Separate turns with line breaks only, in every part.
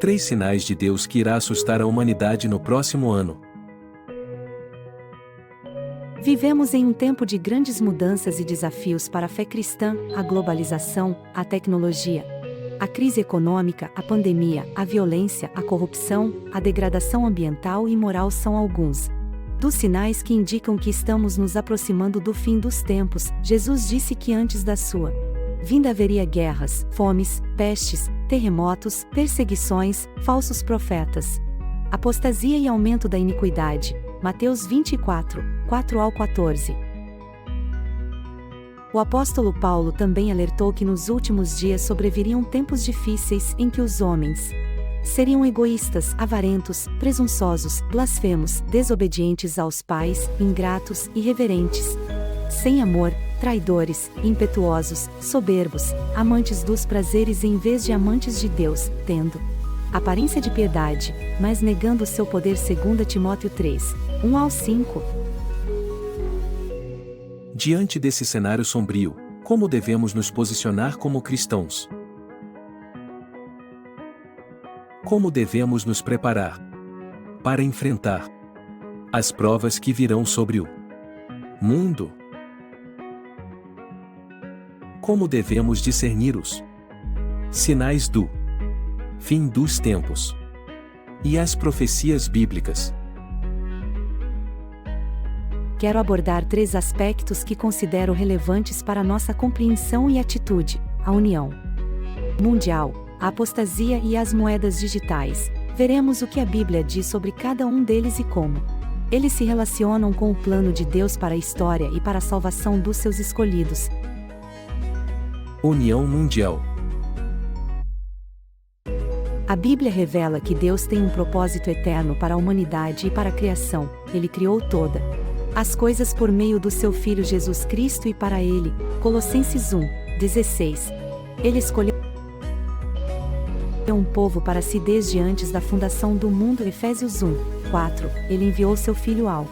3 sinais de Deus que irá assustar a humanidade no próximo ano.
Vivemos em um tempo de grandes mudanças e desafios para a fé cristã, a globalização, a tecnologia. A crise econômica, a pandemia, a violência, a corrupção, a degradação ambiental e moral são alguns dos sinais que indicam que estamos nos aproximando do fim dos tempos. Jesus disse que antes da sua vinda haveria guerras, fomes, pestes, terremotos, perseguições, falsos profetas, apostasia e aumento da iniquidade. Mateus 24, 4-14. O apóstolo Paulo também alertou que nos últimos dias sobreviriam tempos difíceis em que os homens seriam egoístas, avarentos, presunçosos, blasfemos, desobedientes aos pais, ingratos, irreverentes, sem amor, traidores, impetuosos, soberbos, amantes dos prazeres em vez de amantes de Deus, tendo aparência de piedade, mas negando o seu poder. 2 Timóteo 3, 1-5.
Diante desse cenário sombrio, como devemos nos posicionar como cristãos? Como devemos nos preparar para enfrentar as provas que virão sobre o mundo? Como devemos discernir os sinais do fim dos tempos e as profecias bíblicas?
Quero abordar 3 aspectos que considero relevantes para nossa compreensão e atitude: a união mundial, a apostasia e as moedas digitais. Veremos o que a Bíblia diz sobre cada um deles e como eles se relacionam com o plano de Deus para a história e para a salvação dos seus escolhidos.
União mundial.
A Bíblia revela que Deus tem um propósito eterno para a humanidade e para a criação. Ele criou todas as coisas por meio do seu Filho Jesus Cristo e para ele. Colossenses 1:16. Ele escolheu um povo para si desde antes da fundação do mundo. Efésios 1:4. Ele enviou seu Filho ao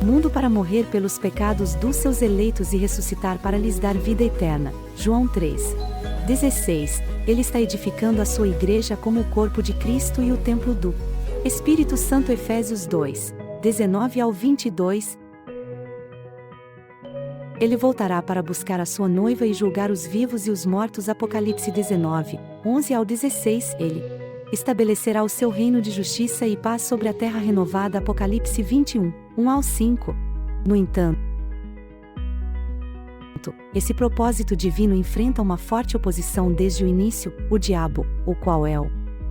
mundo para morrer pelos pecados dos seus eleitos e ressuscitar para lhes dar vida eterna. João 3:16. Ele está edificando a sua igreja como o corpo de Cristo e o templo do Espírito Santo. Efésios 2:19-22. Ele voltará para buscar a sua noiva e julgar os vivos e os mortos. Apocalipse 19:11-16. Ele estabelecerá o seu reino de justiça e paz sobre a terra renovada. Apocalipse 21:1-5. No entanto, esse propósito divino enfrenta uma forte oposição desde o início: o diabo, o qual é o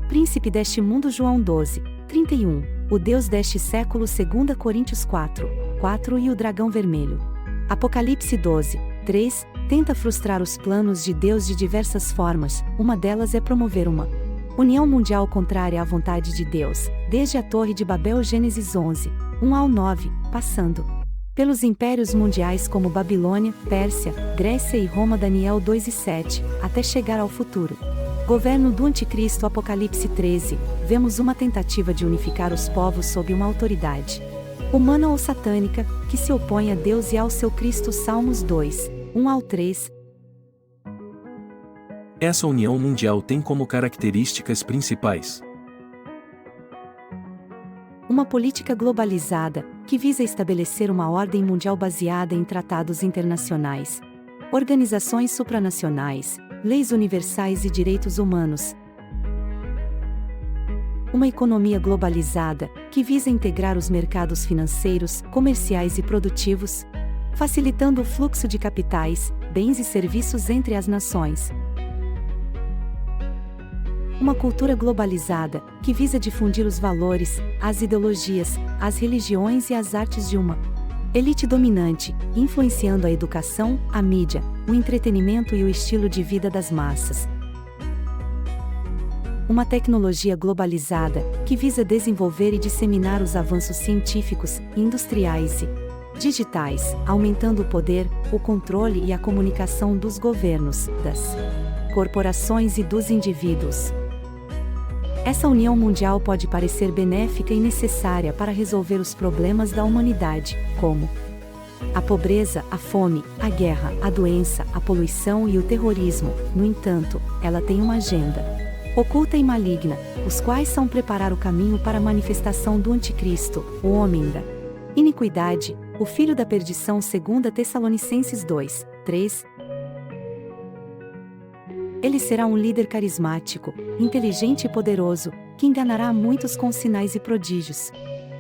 príncipe deste mundo. João 12:31. O Deus deste século. 2 Coríntios 4:4 e o dragão vermelho. Apocalipse 12:3, tenta frustrar os planos de Deus de diversas formas. Uma delas é promover uma união mundial contrária à vontade de Deus, desde a Torre de Babel. Gênesis 11:1-9, passando pelos impérios mundiais como Babilônia, Pérsia, Grécia e Roma. Daniel 2:7, até chegar ao futuro governo do Anticristo. Apocalipse 13, vemos uma tentativa de unificar os povos sob uma autoridade humana ou satânica, que se opõe a Deus e ao seu Cristo. Salmos 2:1-3.
Essa união mundial tem como características principais
uma política globalizada, que visa estabelecer uma ordem mundial baseada em tratados internacionais, organizações supranacionais, leis universais e direitos humanos. Uma economia globalizada, que visa integrar os mercados financeiros, comerciais e produtivos, facilitando o fluxo de capitais, bens e serviços entre as nações. Uma cultura globalizada, que visa difundir os valores, as ideologias, as religiões e as artes de uma elite dominante, influenciando a educação, a mídia, o entretenimento e o estilo de vida das massas. Uma tecnologia globalizada, que visa desenvolver e disseminar os avanços científicos, industriais e digitais, aumentando o poder, o controle e a comunicação dos governos, das corporações e dos indivíduos. Essa união mundial pode parecer benéfica e necessária para resolver os problemas da humanidade, como a pobreza, a fome, a guerra, a doença, a poluição e o terrorismo. No entanto, ela tem uma agenda oculta e maligna, os quais são preparar o caminho para a manifestação do Anticristo, o homem da iniquidade, o filho da perdição, 2 Tessalonicenses 2, 3. Ele será um líder carismático, inteligente e poderoso, que enganará a muitos com sinais e prodígios.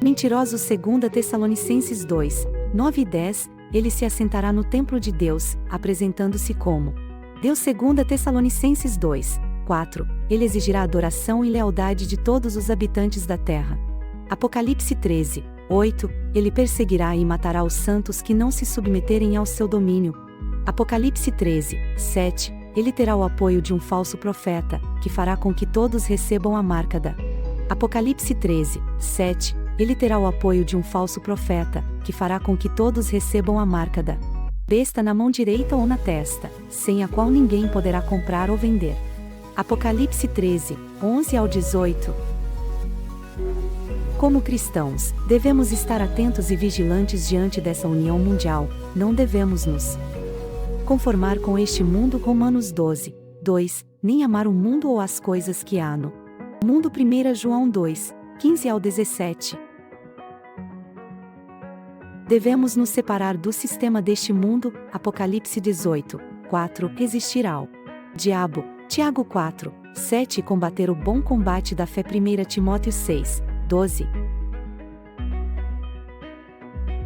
Mentirosos, 2 Tessalonicenses 2, 9 e 10, ele se assentará no templo de Deus, apresentando-se como Deus, 2 Tessalonicenses 2, 4, ele exigirá adoração e lealdade de todos os habitantes da terra. Apocalipse 13, 8, ele perseguirá e matará os santos que não se submeterem ao seu domínio. Apocalipse 13, 7, ele terá o apoio de um falso profeta, que fará com que todos recebam a marca da Apocalipse 13, 7, ele terá o apoio de um falso profeta, que fará com que todos recebam a marca da besta na mão direita ou na testa, sem a qual ninguém poderá comprar ou vender. Apocalipse 13, 11 ao 18. Como cristãos, devemos estar atentos e vigilantes diante dessa união mundial, não devemos nos conformar com este mundo. Romanos 12, 2, nem amar o mundo ou as coisas que há no mundo. 1 João 2, 15 ao 17. Devemos nos separar do sistema deste mundo. Apocalipse 18, 4, resistir ao diabo. Tiago 4, 7 e combater o bom combate da fé. 1 Timóteo 6, 12.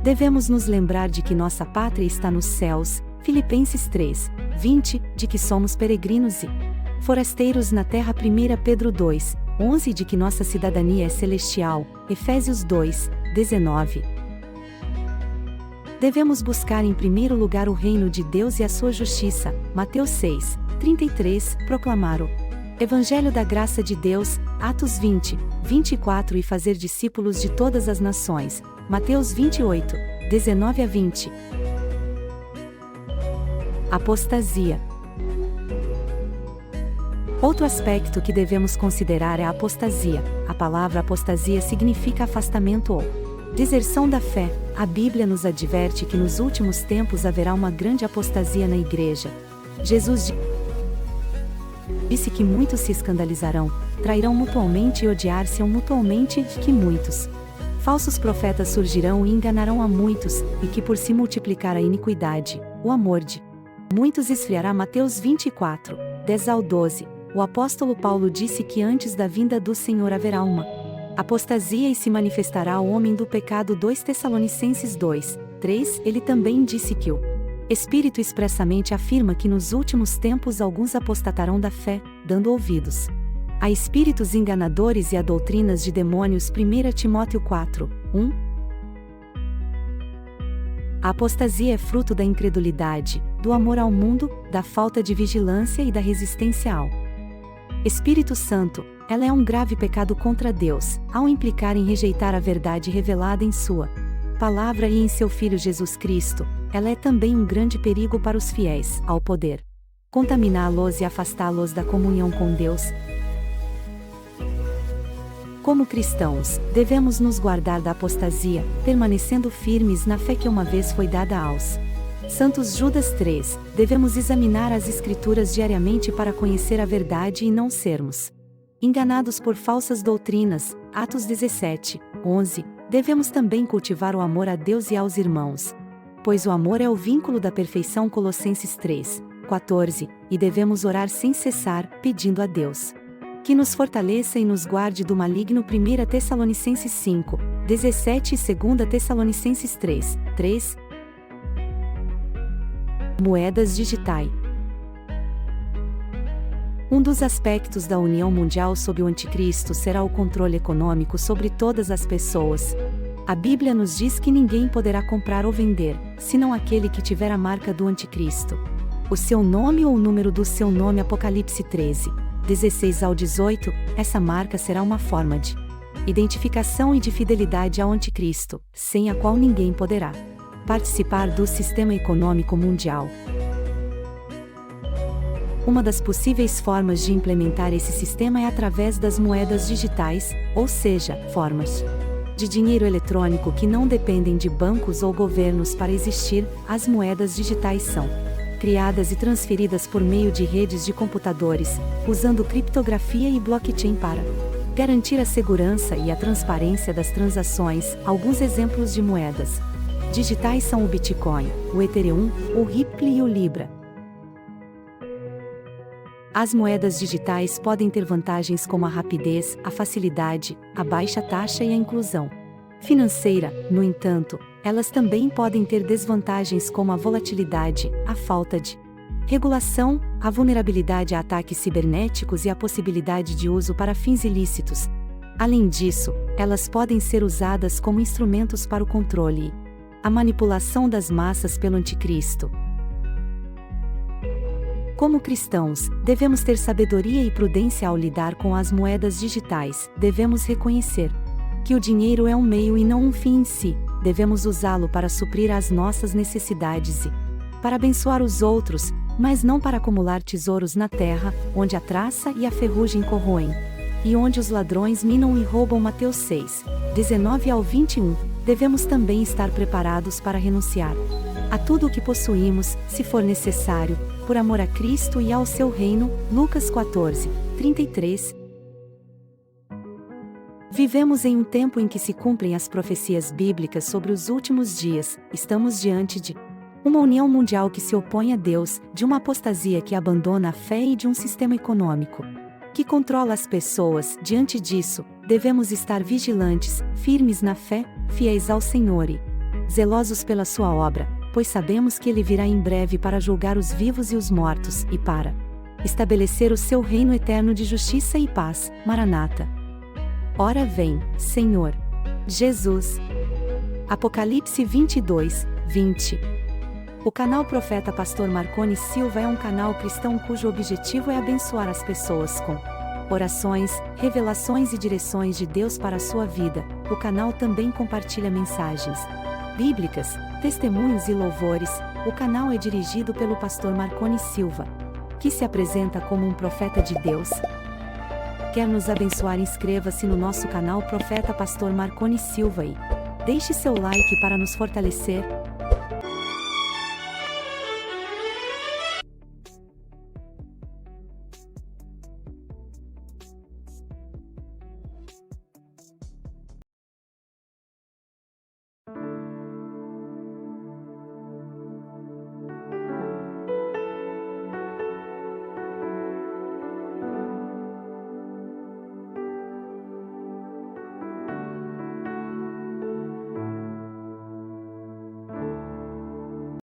Devemos nos lembrar de que nossa pátria está nos céus. Filipenses 3, 20, de que somos peregrinos e forasteiros na terra. 1 Pedro 2, 11, de que nossa cidadania é celestial. Efésios 2, 19. Devemos buscar em primeiro lugar o reino de Deus e a sua justiça. Mateus 6, 33, proclamar o Evangelho da graça de Deus. Atos 20, 24 e fazer discípulos de todas as nações. Mateus 28, 19 a 20. Apostasia. Outro aspecto que devemos considerar é a apostasia. A palavra apostasia significa afastamento ou deserção da fé. A Bíblia nos adverte que nos últimos tempos haverá uma grande apostasia na igreja. Jesus disse que muitos se escandalizarão, trairão mutualmente e odiar-se-ão mutualmente, que muitos falsos profetas surgirão e enganarão a muitos, e que por se multiplicar a iniquidade, o amor de muitos esfriará. Mateus 24, 10 ao 12. O apóstolo Paulo disse que antes da vinda do Senhor haverá uma apostasia e se manifestará o homem do pecado. 2 Tessalonicenses 2, 3. Ele também disse que o Espírito expressamente afirma que nos últimos tempos alguns apostatarão da fé, dando ouvidos a espíritos enganadores e a doutrinas de demônios. 1 Timóteo 4, 1. A apostasia é fruto da incredulidade, do amor ao mundo, da falta de vigilância e da resistência ao Espírito Santo. Ela é um grave pecado contra Deus, ao implicar em rejeitar a verdade revelada em sua palavra e em seu Filho Jesus Cristo. Ela é também um grande perigo para os fiéis, ao poder contaminá-los e afastá-los da comunhão com Deus. Como cristãos, devemos nos guardar da apostasia, permanecendo firmes na fé que uma vez foi dada aos santos. Judas 3, devemos examinar as Escrituras diariamente para conhecer a verdade e não sermos enganados por falsas doutrinas. Atos 17, 11, devemos também cultivar o amor a Deus e aos irmãos, pois o amor é o vínculo da perfeição. Colossenses 3, 14, e devemos orar sem cessar, pedindo a Deus que nos fortaleça e nos guarde do maligno. 1 Tessalonicenses 5, 17 e 2 Tessalonicenses 3, 3. Moedas digitais. Um dos aspectos da união mundial sob o Anticristo será o controle econômico sobre todas as pessoas. A Bíblia nos diz que ninguém poderá comprar ou vender, senão aquele que tiver a marca do Anticristo, o seu nome ou o número do seu nome. Apocalipse 13, 16 ao 18, essa marca será uma forma de identificação e de fidelidade ao Anticristo, sem a qual ninguém poderá participar do sistema econômico mundial. Uma das possíveis formas de implementar esse sistema é através das moedas digitais, ou seja, formas de dinheiro eletrônico que não dependem de bancos ou governos para existir. As moedas digitais são criadas e transferidas por meio de redes de computadores, usando criptografia e blockchain para garantir a segurança e a transparência das transações. Alguns exemplos de moedas digitais são o Bitcoin, o Ethereum, o Ripple e o Libra. As moedas digitais podem ter vantagens como a rapidez, a facilidade, a baixa taxa e a inclusão financeira. No entanto, elas também podem ter desvantagens como a volatilidade, a falta de regulação, a vulnerabilidade a ataques cibernéticos e a possibilidade de uso para fins ilícitos. Além disso, elas podem ser usadas como instrumentos para o controle e a manipulação das massas pelo anticristo. Como cristãos, devemos ter sabedoria e prudência ao lidar com as moedas digitais. Devemos reconhecer que o dinheiro é um meio e não um fim em si. Devemos usá-lo para suprir as nossas necessidades e para abençoar os outros, mas não para acumular tesouros na terra, onde a traça e a ferrugem corroem, e onde os ladrões minam e roubam. Mateus 6, 19 ao 21. Devemos também estar preparados para renunciar a tudo o que possuímos, se for necessário, por amor a Cristo e ao seu reino. Lucas 14, 33. Vivemos em um tempo em que se cumprem as profecias bíblicas sobre os últimos dias. Estamos diante de uma união mundial que se opõe a Deus, de uma apostasia que abandona a fé e de um sistema econômico que controla as pessoas. Diante disso, devemos estar vigilantes, firmes na fé, fiéis ao Senhor e zelosos pela sua obra, pois sabemos que Ele virá em breve para julgar os vivos e os mortos, e para estabelecer o seu reino eterno de justiça e paz. Maranata. Ora vem, Senhor Jesus. Apocalipse 22, 20. O canal Profeta Pastor Marconi Silva é um canal cristão cujo objetivo é abençoar as pessoas com orações, revelações e direções de Deus para a sua vida. O canal também compartilha mensagens bíblicas, testemunhos e louvores. O canal é dirigido pelo pastor Marconi Silva, que se apresenta como um profeta de Deus. Quer nos abençoar? Inscreva-se no nosso canal Profeta Pastor Marconi Silva e deixe seu like para nos fortalecer.